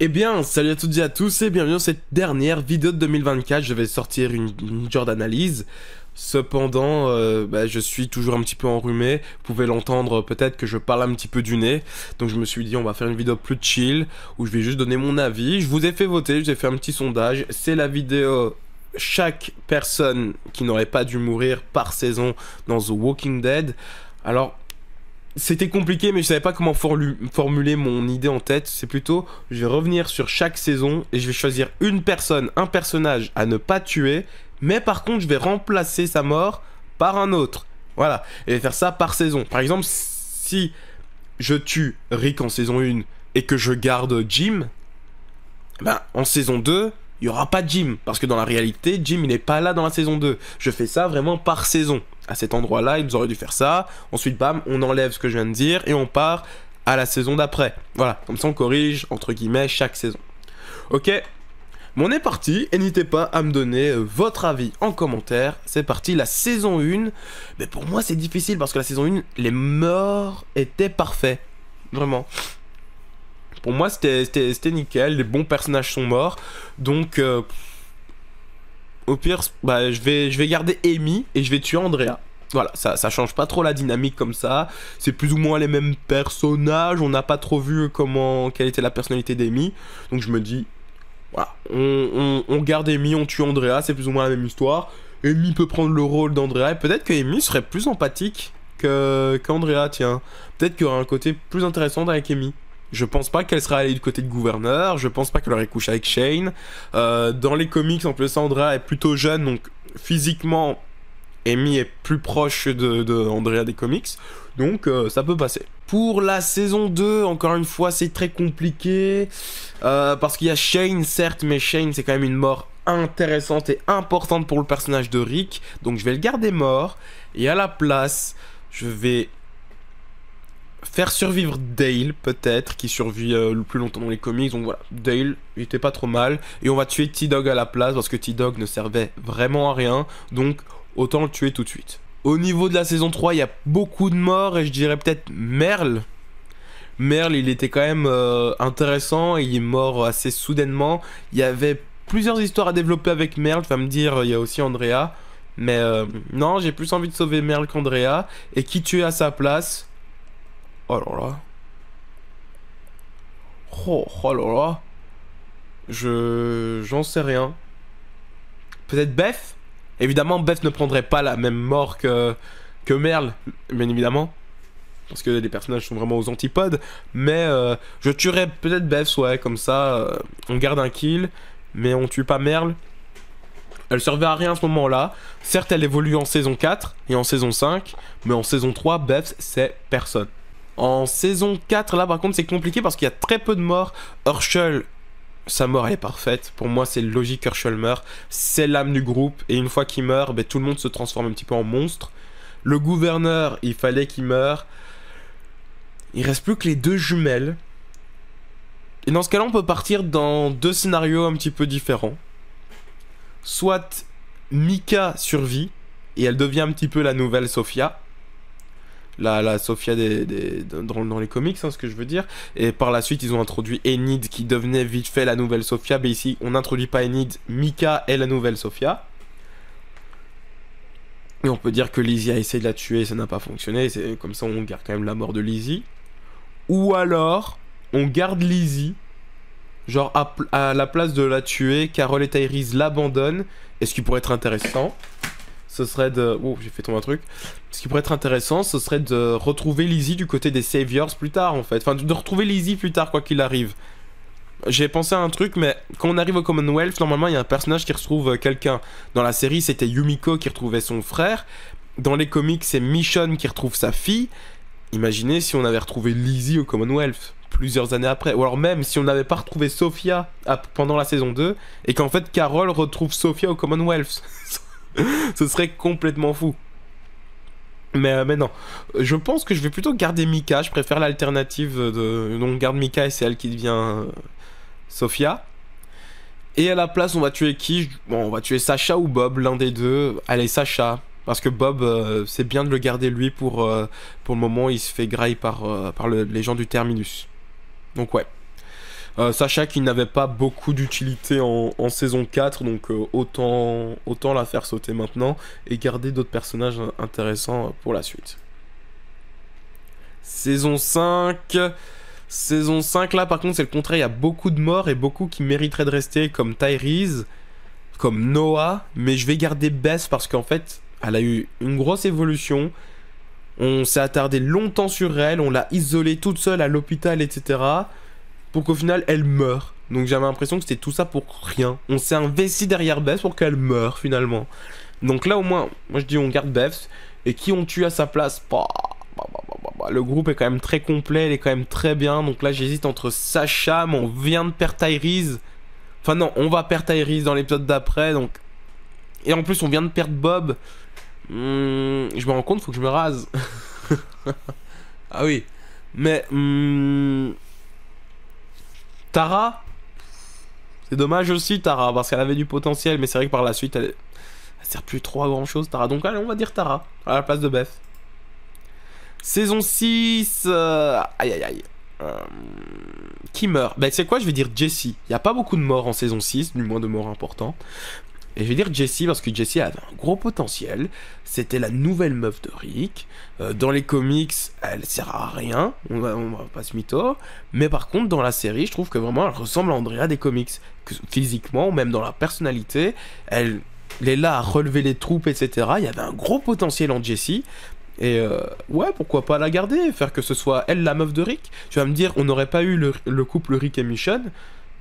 Eh bien, salut à toutes et à tous et bienvenue dans cette dernière vidéo de 2024. Je vais sortir une genre d'analyse. Cependant, je suis toujours un petit peu enrhumé. Vous pouvez l'entendre, peut-être que je parle un petit peu du nez. Donc je me suis dit, on va faire une vidéo plus chill, où je vais juste donner mon avis. Je vous ai fait voter, je vous ai fait un petit sondage. C'est la vidéo chaque personne qui n'aurait pas dû mourir par saison dans The Walking Dead. Alors, c'était compliqué, mais je savais pas comment formuler mon idée en tête. C'est plutôt, je vais revenir sur chaque saison et je vais choisir une personne, un personnage à ne pas tuer. Mais par contre, je vais remplacer sa mort par un autre. Voilà. Et je vais faire ça par saison. Par exemple, si je tue Rick en saison 1 et que je garde Jim, ben, en saison 2, il n'y aura pas Jim. Parce que dans la réalité, Jim, il n'est pas là dans la saison 2. Je fais ça vraiment par saison. À cet endroit-là, ils auraient dû faire ça. Ensuite, bam, on enlève ce que je viens de dire et on part à la saison d'après. Voilà, comme ça on corrige, entre guillemets, chaque saison. Ok, bon, on est parti. Et n'hésitez pas à me donner votre avis en commentaire. C'est parti, la saison 1. Mais pour moi, c'est difficile parce que la saison 1, les morts étaient parfaits. Vraiment. Pour moi, c'était nickel. Les bons personnages sont morts. Donc, au pire, bah, je vais garder Amy et je vais tuer Andrea. Voilà, ça change pas trop la dynamique comme ça. C'est plus ou moins les mêmes personnages. On n'a pas trop vu quelle était la personnalité d'Amy. Donc je me dis, voilà, on garde Amy, on tue Andrea. C'est plus ou moins la même histoire. Amy peut prendre le rôle d'Andrea. Et peut-être que Amy serait plus empathique qu'Andrea, tiens. Peut-être qu'il y aura un côté plus intéressant avec Amy. Je pense pas qu'elle sera allée du côté de gouverneur, je pense pas qu'elle aurait couché avec Shane. Dans les comics, en plus, Andrea est plutôt jeune, donc physiquement, Amy est plus proche de Andrea des comics, donc ça peut passer. Pour la saison 2, encore une fois, c'est très compliqué, parce qu'il y a Shane, certes, mais Shane, c'est quand même une mort intéressante et importante pour le personnage de Rick, donc je vais le garder mort, et à la place, je vais faire survivre Dale, peut-être, qui survit le plus longtemps dans les comics. Donc voilà, Dale, il était pas trop mal. Et on va tuer T-Dog à la place, parce que T-Dog ne servait vraiment à rien. Donc, autant le tuer tout de suite. Au niveau de la saison 3, il y a beaucoup de morts, et je dirais peut-être Merle. Merle, il était quand même intéressant, et il est mort assez soudainement. Il y avait plusieurs histoires à développer avec Merle, tu vas me dire, il y a aussi Andrea. Mais non, j'ai plus envie de sauver Merle qu'Andrea. Et qui tuer à sa place? Oh là là. Oh là là. J'en sais rien. Peut-être Beth? Évidemment, Beth ne prendrait pas la même mort que Merle, bien évidemment. Parce que les personnages sont vraiment aux antipodes. Mais je tuerais peut-être Beth, ouais, comme ça. On garde un kill, mais on tue pas Merle. Elle servait à rien à ce moment-là. Certes, elle évolue en saison 4 et en saison 5. Mais en saison 3, Beth, c'est personne. En saison 4, là, par contre, c'est compliqué parce qu'il y a très peu de morts. Herschel, sa mort, elle est parfaite. Pour moi, c'est logique qu'Herschel meurt. C'est l'âme du groupe. Et une fois qu'il meurt, ben, tout le monde se transforme un petit peu en monstre. Le gouverneur, il fallait qu'il meure. Il reste plus que les deux jumelles. Et dans ce cas-là, on peut partir dans deux scénarios un petit peu différents. Soit Micah survit et elle devient un petit peu la nouvelle Sophia. La Sophia dans les comics, hein, ce que je veux dire. Et par la suite, ils ont introduit Enid qui devenait vite fait la nouvelle Sophia. Mais ici, on n'introduit pas Enid. Micah est la nouvelle Sophia. Et on peut dire que Lizzie a essayé de la tuer, ça n'a pas fonctionné. Comme ça, on garde quand même la mort de Lizzie. Ou alors, on garde Lizzie. Genre, à la place de la tuer, Carol et Tyrese l'abandonnent. Et ce qui pourrait être intéressant, ce serait de... Oh, j'ai fait tomber un truc. Ce qui pourrait être intéressant, ce serait de retrouver Lizzie du côté des Saviors plus tard, en fait. Enfin, de retrouver Lizzie plus tard, quoi qu'il arrive. J'ai pensé à un truc, mais quand on arrive au Commonwealth, normalement, il y a un personnage qui retrouve quelqu'un. Dans la série, c'était Yumiko qui retrouvait son frère. Dans les comics, c'est Michonne qui retrouve sa fille. Imaginez si on avait retrouvé Lizzie au Commonwealth plusieurs années après. Ou alors même si on n'avait pas retrouvé Sophia pendant la saison 2, et qu'en fait, Carol retrouve Sophia au Commonwealth. Ce serait complètement fou. Mais non, je pense que je vais plutôt garder Micah. Je préfère l'alternative de... Donc on garde Micah et c'est elle qui devient Sophia. Et à la place, on va tuer qui? Bon, on va tuer Sacha ou Bob, l'un des deux. Allez, Sacha. Parce que Bob, c'est bien de le garder lui pour le moment, il se fait graille par les gens du Terminus. Donc ouais. Sacha qui n'avait pas beaucoup d'utilité en saison 4, donc autant la faire sauter maintenant et garder d'autres personnages intéressants pour la suite. Saison 5... Saison 5, là par contre c'est le contraire, il y a beaucoup de morts et beaucoup qui mériteraient de rester, comme Tyrese, comme Noah, mais je vais garder Beth parce qu'en fait, elle a eu une grosse évolution. On s'est attardé longtemps sur elle, on l'a isolée toute seule à l'hôpital, etc. Pour qu'au final, elle meure. Donc j'avais l'impression que c'était tout ça pour rien. On s'est investi derrière Beth pour qu'elle meure, finalement. Donc là, au moins, moi je dis on garde Beth. Et qui on tue à sa place? Le groupe est quand même très complet, il est quand même très bien. Donc là, j'hésite entre Sacha, mais on vient de perdre Tyrese. Enfin non, on va perdre Tyrese dans l'épisode d'après, donc... Et en plus, on vient de perdre Bob. Je me rends compte, faut que je me rase. Ah oui. Mais... Tara, c'est dommage aussi, Tara, parce qu'elle avait du potentiel, mais c'est vrai que par la suite, elle sert plus trop à grand chose, Tara. Donc allez, on va dire Tara, à la place de Beth. Saison 6... Aïe aïe aïe. Qui meurt? Bah c'est quoi, je vais dire Jessie. Il n'y a pas beaucoup de morts en saison 6, du moins de morts importants. Et je vais dire Jessie parce que Jessie avait un gros potentiel. C'était la nouvelle meuf de Rick. Dans les comics, elle sert à rien. On va pas se mytho. Mais par contre, dans la série, je trouve que vraiment elle ressemble à Andrea des comics. Que, physiquement, même dans la personnalité. Elle est là à relever les troupes, etc. Il y avait un gros potentiel en Jessie. Et ouais, pourquoi pas la garder, faire que ce soit elle la meuf de Rick. Tu vas me dire, on n'aurait pas eu le couple Rick et Michonne.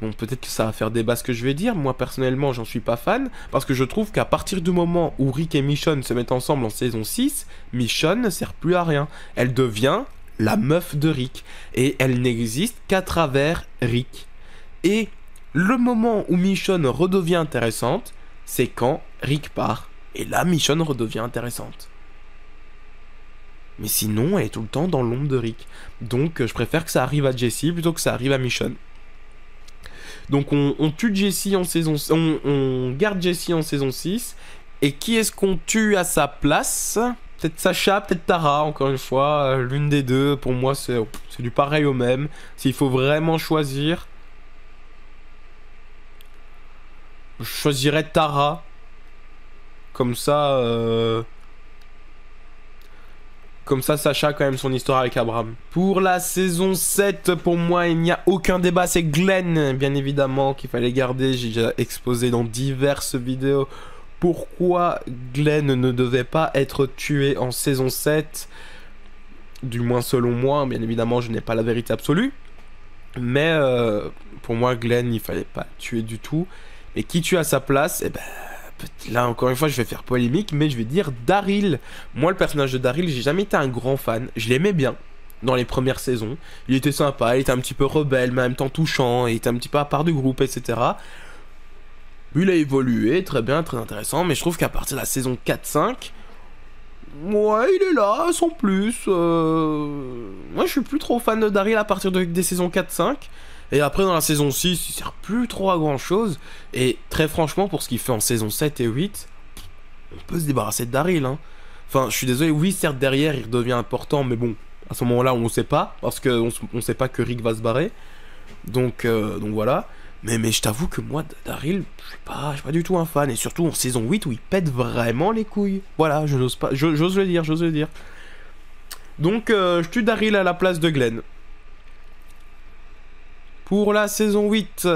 Bon, peut-être que ça va faire débat ce que je vais dire. Moi, personnellement, j'en suis pas fan. Parce que je trouve qu'à partir du moment où Rick et Michonne se mettent ensemble en saison 6, Michonne ne sert plus à rien. Elle devient la meuf de Rick. Et elle n'existe qu'à travers Rick. Et le moment où Michonne redevient intéressante, c'est quand Rick part. Et là, Michonne redevient intéressante. Mais sinon, elle est tout le temps dans l'ombre de Rick. Donc, je préfère que ça arrive à Jessie plutôt que ça arrive à Michonne. Donc, on tue Jessie en saison... On garde Jessie en saison 6. Et qui est-ce qu'on tue à sa place? Peut-être Sacha, peut-être Tara, encore une fois. L'une des deux, pour moi, c'est du pareil au même. S'il faut vraiment choisir... Je choisirais Tara. Comme ça... Comme ça, Sacha a quand même son histoire avec Abraham. Pour la saison 7, pour moi, il n'y a aucun débat. C'est Glenn, bien évidemment, qu'il fallait garder. J'ai déjà exposé dans diverses vidéos pourquoi Glenn ne devait pas être tué en saison 7. Du moins selon moi. Bien évidemment, je n'ai pas la vérité absolue. Mais pour moi, Glenn, il fallait pas tuer du tout. Et qui tue à sa place? Eh ben... Là, encore une fois, je vais faire polémique, mais je vais dire Daryl. Moi, le personnage de Daryl, j'ai jamais été un grand fan. Je l'aimais bien dans les premières saisons. Il était sympa, il était un petit peu rebelle, mais en même temps touchant. Il était un petit peu à part du groupe, etc. Il a évolué, très bien, très intéressant. Mais je trouve qu'à partir de la saison 4-5... Ouais, il est là, sans plus. Moi, je suis plus trop fan de Daryl à partir des saisons 4-5. Et après, dans la saison 6, il sert plus trop à grand chose. Et très franchement, pour ce qu'il fait en saison 7 et 8, on peut se débarrasser de Daryl. Hein. Enfin, je suis désolé, oui, certes, derrière, il redevient important, mais bon, à ce moment-là, on ne sait pas, parce qu'on ne sait pas que Rick va se barrer. Donc voilà. Mais je t'avoue que moi, Daryl, je suis pas du tout un fan. Et surtout en saison 8, où il pète vraiment les couilles. Voilà, j'ose le dire. Donc, je tue Daryl à la place de Glenn. Pour la saison 8,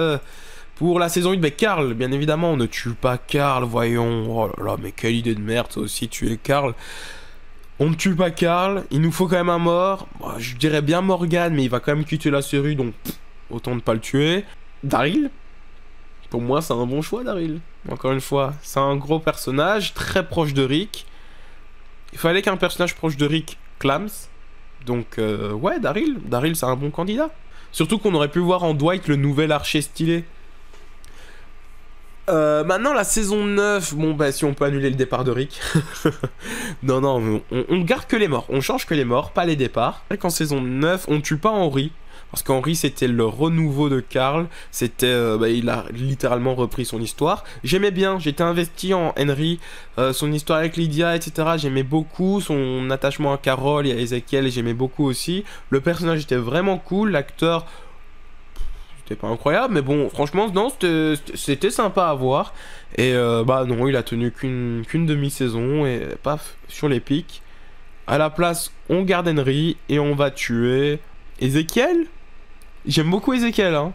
mais Carl, bien évidemment, on ne tue pas Carl, voyons. Oh là là, mais quelle idée de merde, ça aussi, tuer Carl. On ne tue pas Carl, il nous faut quand même un mort. Bon, je dirais bien Morgan, mais il va quand même quitter la série, donc autant ne pas le tuer. Daryl, pour moi, c'est un bon choix, Daryl. Encore une fois, c'est un gros personnage, très proche de Rick. Il fallait qu'un personnage proche de Rick clame. Donc, ouais, Daryl, c'est un bon candidat. Surtout qu'on aurait pu voir en Dwight le nouvel archer stylé. Maintenant, la saison 9, bon, bah, si on peut annuler le départ de Rick. Non, on garde que les morts. On change que les morts, pas les départs. C'est vrai qu'en saison 9, on tue pas Henry. Parce qu'Henry, c'était le renouveau de Carl. C'était, il a littéralement repris son histoire. J'aimais bien, j'étais investi en Henry. Son histoire avec Lydia, etc. J'aimais beaucoup. Son attachement à Carol et à Ezekiel, j'aimais beaucoup aussi. Le personnage était vraiment cool. L'acteur, c'était pas incroyable, mais bon, franchement, non, c'était sympa à voir. Et bah non, il a tenu qu'une demi-saison, et paf, sur les pics. À la place, on garde Henry, et on va tuer Ezekiel. J'aime beaucoup Ezekiel, hein.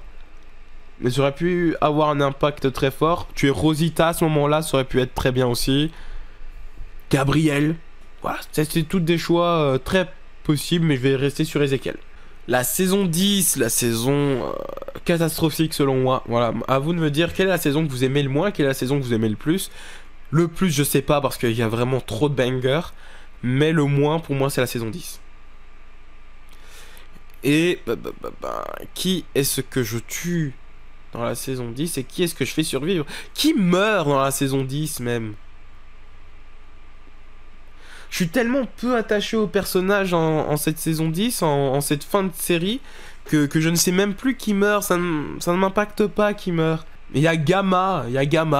Mais ça aurait pu avoir un impact très fort. Tuer Rosita à ce moment-là, ça aurait pu être très bien aussi. Gabriel. Voilà, c'est toutes des choix très possibles, mais je vais rester sur Ezekiel. La saison 10, la saison catastrophique selon moi. Voilà, à vous de me dire quelle est la saison que vous aimez le moins, quelle est la saison que vous aimez le plus. Le plus, je sais pas, parce qu'il y a vraiment trop de bangers. Mais le moins, pour moi, c'est la saison 10. Et qui est-ce que je tue dans la saison 10 et qui est-ce que je fais survivre? Qui meurt dans la saison 10 même? Je suis tellement peu attaché au personnage en cette saison 10, en cette fin de série, que je ne sais même plus qui meurt, ça ne m'impacte pas qui meurt. Il y a Gamma,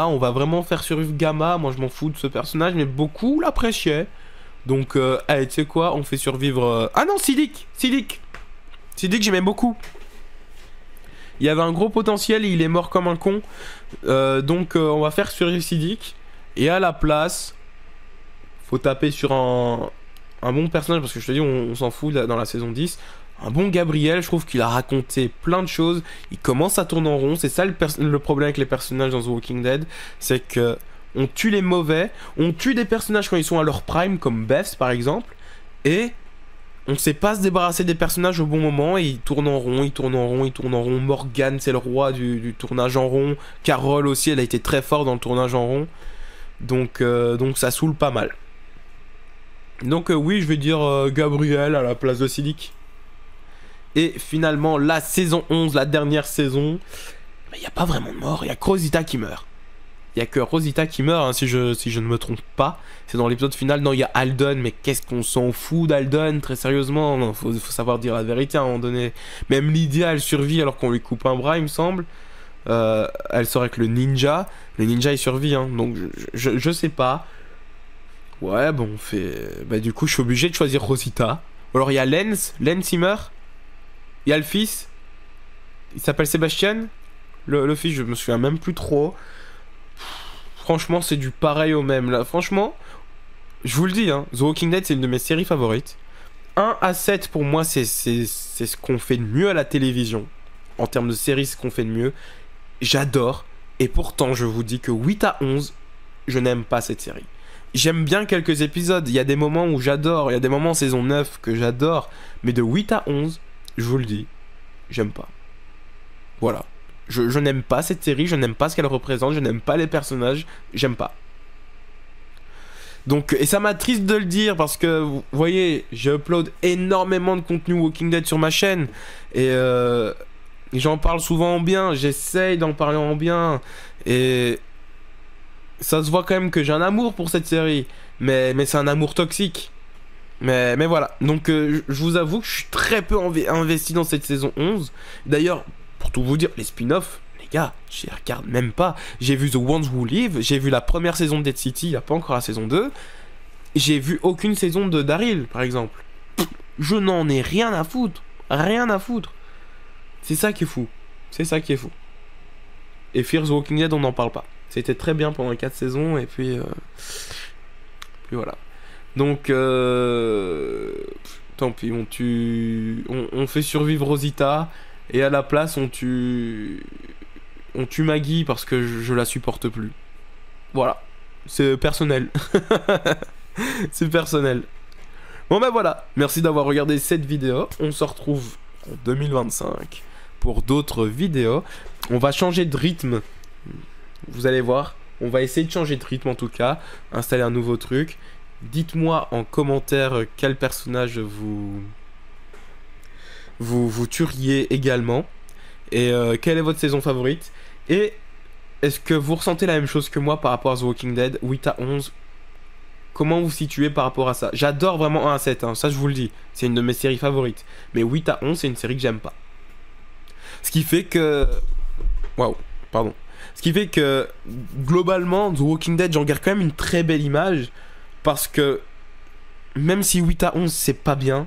on va vraiment faire survivre Gamma, moi je m'en fous de ce personnage, mais beaucoup l'appréciaient. Donc, allez, tu sais quoi, on fait survivre... Ah non, Siddiq, j'aimais beaucoup. Il y avait un gros potentiel et il est mort comme un con. Donc on va faire survivre Siddiq. Et à la place, faut taper sur un bon personnage. Parce que je te dis, on s'en fout dans la saison 10. Un bon Gabriel, je trouve qu'il a raconté plein de choses. Il commence à tourner en rond. C'est ça le problème avec les personnages dans The Walking Dead. C'est que on tue les mauvais. On tue des personnages quand ils sont à leur prime, comme Beth par exemple. Et... on sait pas se débarrasser des personnages au bon moment et ils tournent en rond. Morgan, c'est le roi du tournage en rond. Carole aussi, elle a été très forte dans le tournage en rond. Donc ça saoule pas mal. Donc oui, je vais dire Gabriel à la place de Siddiq. Et finalement, la saison 11, la dernière saison, il n'y a pas vraiment de mort, il y a que Rosita qui meurt. Il n'y a que Rosita qui meurt, hein, si je ne me trompe pas. C'est dans l'épisode final. Non, il y a Alden, mais qu'est-ce qu'on s'en fout d'Alden, très sérieusement. Non, faut savoir dire la vérité à un moment donné. Même Lydia, elle survit alors qu'on lui coupe un bras, il me semble. Elle sort avec le ninja. Le ninja, il survit, hein. Donc, je sais pas. Ouais, bon, on fait... Bah, du coup, je suis obligé de choisir Rosita. Alors, il y a Lens, il meurt. Il y a le fils. Il s'appelle Sébastien. Le fils, je me souviens même plus trop. Franchement, c'est du pareil au même. Là, franchement, je vous le dis, hein, The Walking Dead, c'est une de mes séries favorites. 1 à 7, pour moi, c'est ce qu'on fait de mieux à la télévision. En termes de séries, ce qu'on fait de mieux. J'adore. Et pourtant, je vous dis que 8 à 11, je n'aime pas cette série. J'aime bien quelques épisodes. Il y a des moments où j'adore. Il y a des moments en saison 9 que j'adore. Mais de 8 à 11, je vous le dis, j'aime pas. Voilà. Je n'aime pas cette série, je n'aime pas ce qu'elle représente, je n'aime pas les personnages, j'aime pas. Donc, et ça m'attriste de le dire parce que, vous voyez, j'upload énormément de contenu Walking Dead sur ma chaîne. Et j'en parle souvent en bien, j'essaye d'en parler en bien. Et ça se voit quand même que j'ai un amour pour cette série. Mais c'est un amour toxique. Mais voilà, donc je vous avoue que je suis très peu investi dans cette saison 11. D'ailleurs... pour tout vous dire, les spin-offs, les gars, je les regarde même pas. J'ai vu The Ones Who Live, j'ai vu la première saison de Dead City, il n'y a pas encore la saison 2. J'ai vu aucune saison de Daryl, par exemple. Je n'en ai rien à foutre. Rien à foutre. C'est ça qui est fou. C'est ça qui est fou. Et Fear the Walking Dead, on n'en parle pas. C'était très bien pendant 4 saisons, et puis... puis voilà. Donc... tant pis, on fait survivre Rosita... et à la place, on tue Maggie parce que je la supporte plus. Voilà. C'est personnel. C'est personnel. Bon ben voilà. Merci d'avoir regardé cette vidéo. On se retrouve en 2025 pour d'autres vidéos. On va changer de rythme. Vous allez voir. On va essayer de changer de rythme en tout cas. Installer un nouveau truc. Dites-moi en commentaire quel personnage vous tueriez également. Et quelle est votre saison favorite? Et est-ce que vous ressentez la même chose que moi par rapport à The Walking Dead 8 à 11? Comment vous situez par rapport à ça? J'adore vraiment 1 à 7, hein, ça je vous le dis. C'est une de mes séries favorites. Mais 8 à 11, c'est une série que j'aime pas. Ce qui fait que... waouh, pardon. Ce qui fait que, globalement, The Walking Dead, j'en garde quand même une très belle image. Parce que, même si 8 à 11, c'est pas bien...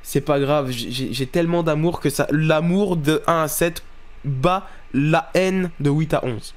c'est pas grave, j'ai tellement d'amour que ça... l'amour de 1 à 7 bat la haine de 8 à 11.